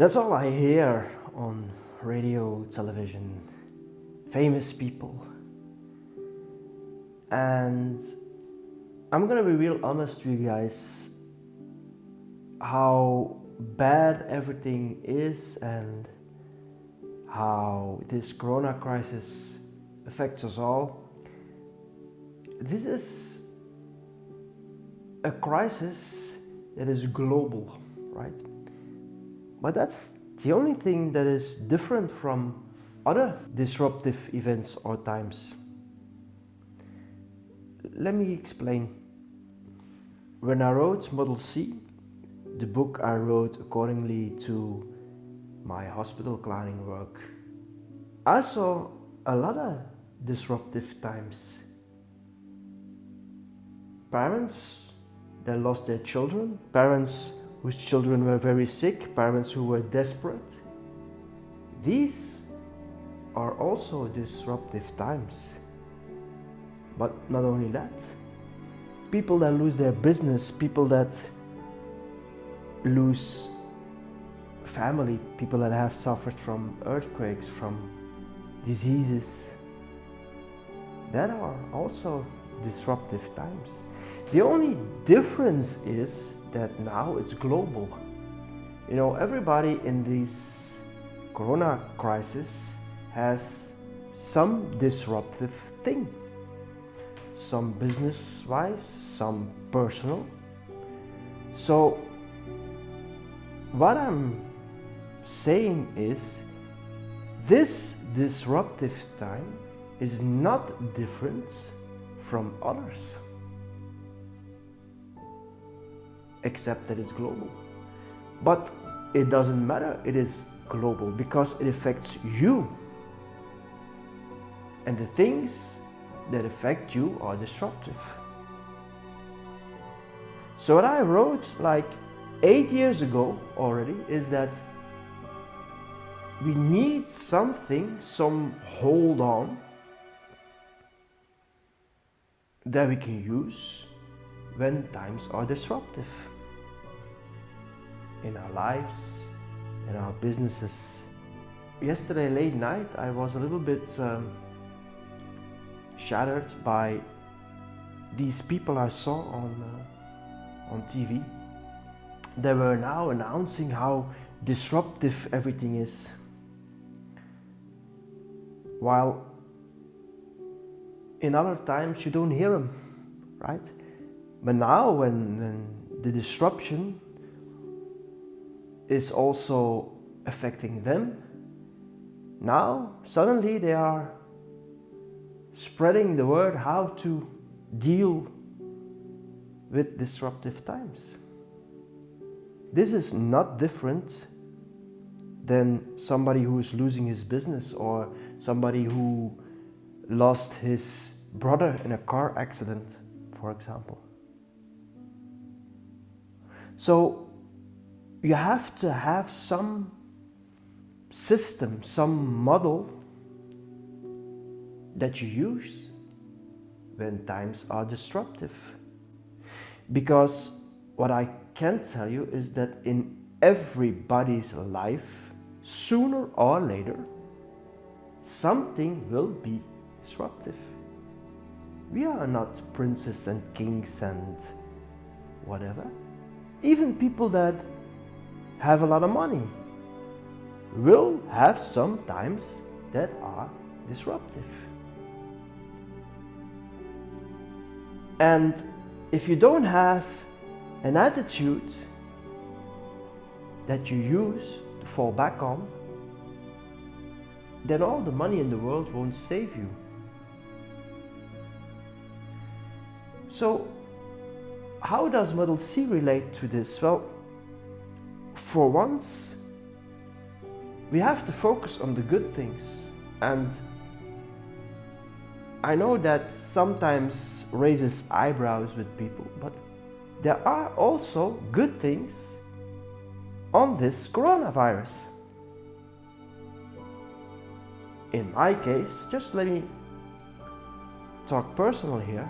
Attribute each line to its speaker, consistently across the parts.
Speaker 1: That's all I hear on radio, television, famous people. And I'm gonna be real honest with you guys how bad everything is and how this corona crisis affects us all. This is a crisis that is global, right? But that's the only thing that is different from other disruptive events or times. Let me explain. When I wrote Model C, the book I wrote accordingly to my hospital planning work, I saw a lot of disruptive times. Parents that lost their children, parents whose children were very sick, parents who were desperate. These are also disruptive times. But not only that, people that lose their business, people that lose family, people that have suffered from earthquakes, from diseases, that are also disruptive times. The only difference is that now it's global. You know, everybody in this corona crisis has some disruptive thing. Some business-wise, some personal. So what I'm saying is this disruptive time is not different from others, except that it's global. But it doesn't matter, it is global because it affects you. And the things that affect you are disruptive. So what I wrote like 8 years ago already is that we need something, some hold on that we can use when times are disruptive in our lives, in our businesses. Yesterday late night I was a little bit shattered by these people I saw on TV. They were now announcing how disruptive everything is, while in other times you don't hear them, right? But now when the disruption is also affecting them, now suddenly they are spreading the word how to deal with disruptive times. This is not different than somebody who is losing his business or somebody who lost his brother in a car accident, for example. So you have to have some system, some model that you use when times are disruptive. Because what I can tell you is that in everybody's life, sooner or later, something will be disruptive. We are not princes and kings and whatever. Even people that have a lot of money will have some times that are disruptive. And if you don't have an attitude that you use to fall back on, then all the money in the world won't save you. So, how does Model C relate to this? Well, for once, we have to focus on the good things. And I know that sometimes raises eyebrows with people, but there are also good things on this coronavirus. In my case, just let me talk personal here,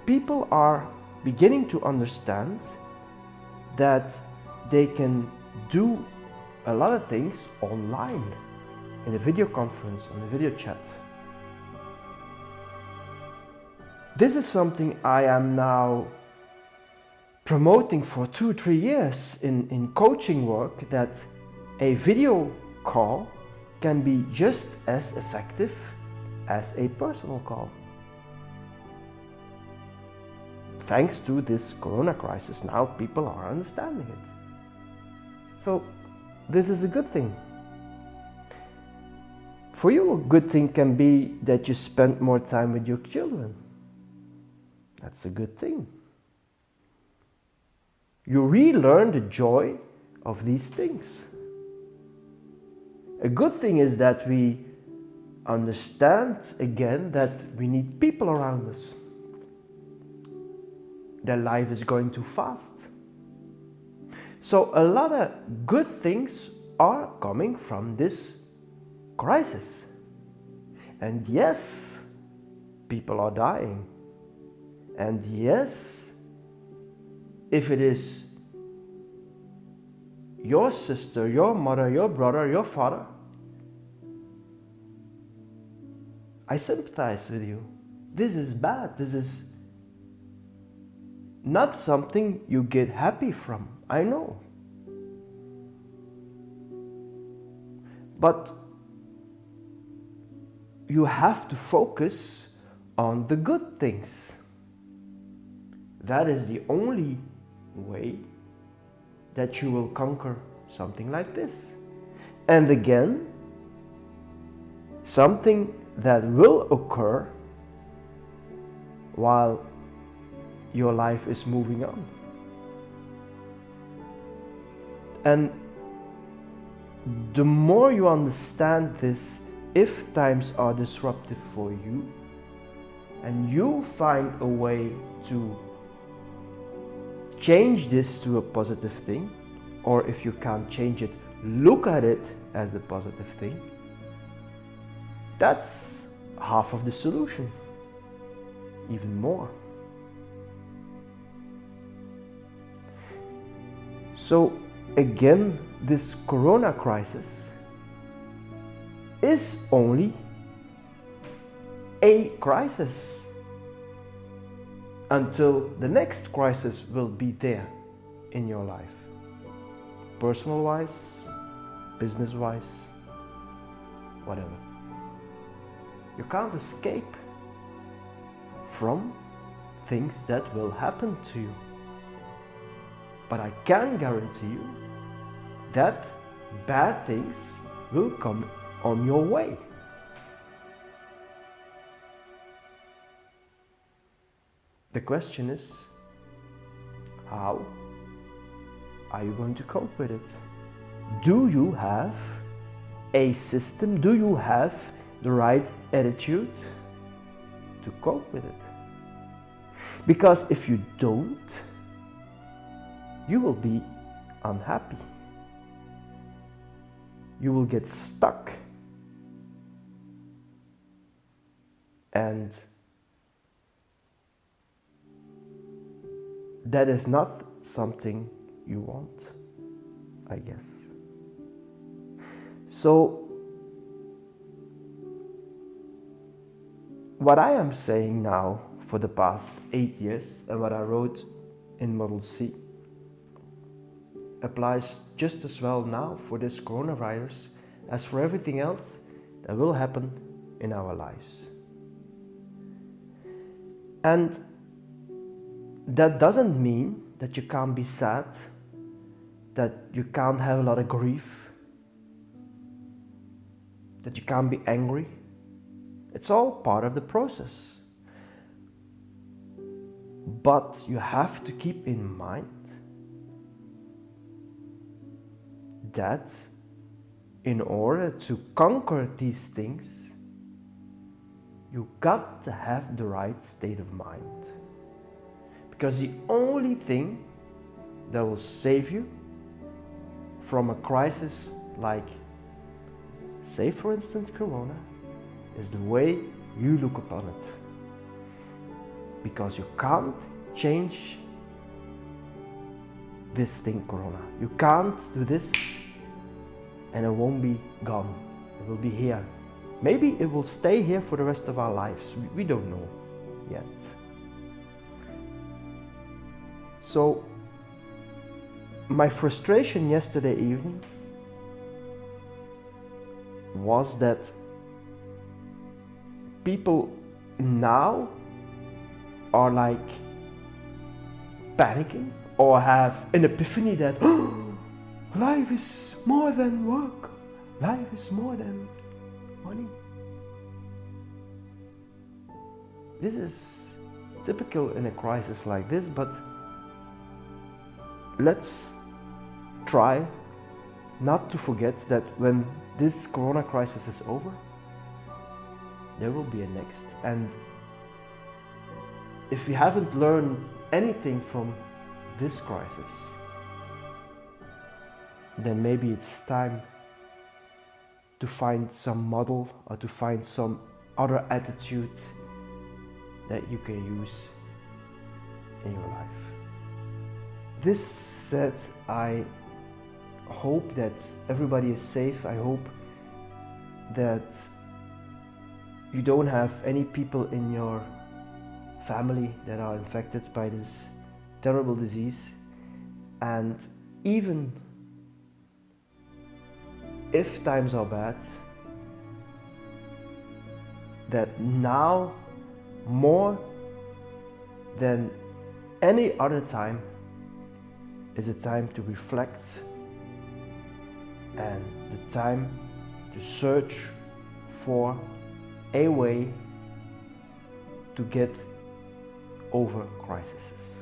Speaker 1: people are beginning to understand that they can do a lot of things online, in a video conference, on a video chat. This is something I am now promoting for 2-3 years in coaching work, that a video call can be just as effective as a personal call. Thanks to this corona crisis, now people are understanding it. So this is a good thing. For you, a good thing can be that you spend more time with your children. That's a good thing. You relearn the joy of these things. A good thing is that we understand again that we need people around us. Their life is going too fast. So a lot of good things are coming from this crisis. And yes, people are dying. And yes, if it is your sister, your mother, your brother, your father, I sympathize with you. This is bad. This is not something you get happy from, I know. But you have to focus on the good things. That is the only way that you will conquer something like this. And again, something that will occur while your life is moving on. And the more you understand this, if times are disruptive for you, and you find a way to change this to a positive thing, or if you can't change it, look at it as the positive thing, that's half of the solution, even more. So again, this corona crisis is only a crisis until the next crisis will be there in your life. Personal wise, business wise, whatever. You can't escape from things that will happen to you. But I can guarantee you that bad things will come on your way. The question is, how are you going to cope with it? Do you have a system? Do you have the right attitude to cope with it? Because if you don't, you will be unhappy. You will get stuck. And that is not something you want, I guess. So, what I am saying now for the past 8 years, and what I wrote in Model C, applies just as well now for this coronavirus as for everything else that will happen in our lives. And that doesn't mean that you can't be sad, that you can't have a lot of grief, that you can't be angry. It's all part of the process. But you have to keep in mind that in order to conquer these things, you got to have the right state of mind. Because the only thing that will save you from a crisis like, say for instance, corona, is the way you look upon it. Because you can't change this thing, corona. You can't do this and it won't be gone. It will be here. Maybe it will stay here for the rest of our lives. We don't know yet. So my frustration yesterday evening was that people now are like panicking or have an epiphany that life is more than work, life is more than money. This is typical in a crisis like this, but let's try not to forget that when this corona crisis is over, there will be a next. And if we haven't learned anything from this crisis, then maybe it's time to find some model or to find some other attitude that you can use in your life. This said, I hope that everybody is safe. I hope that you don't have any people in your family that are infected by this terrible disease. And even if times are bad, that now more than any other time is a time to reflect and the time to search for a way to get over crises.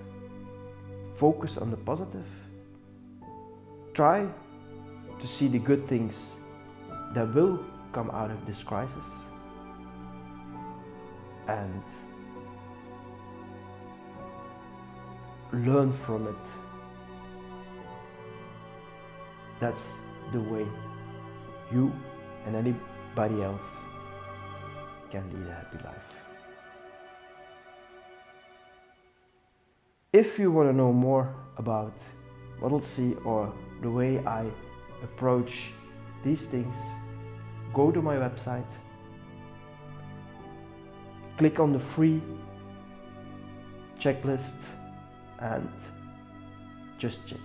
Speaker 1: Focus on the positive. Try to see the good things that will come out of this crisis, and learn from it. That's the way you and anybody else can lead a happy life. If you want to know more about Model C or the way I approach these things, go to my website, click on the free checklist and just check.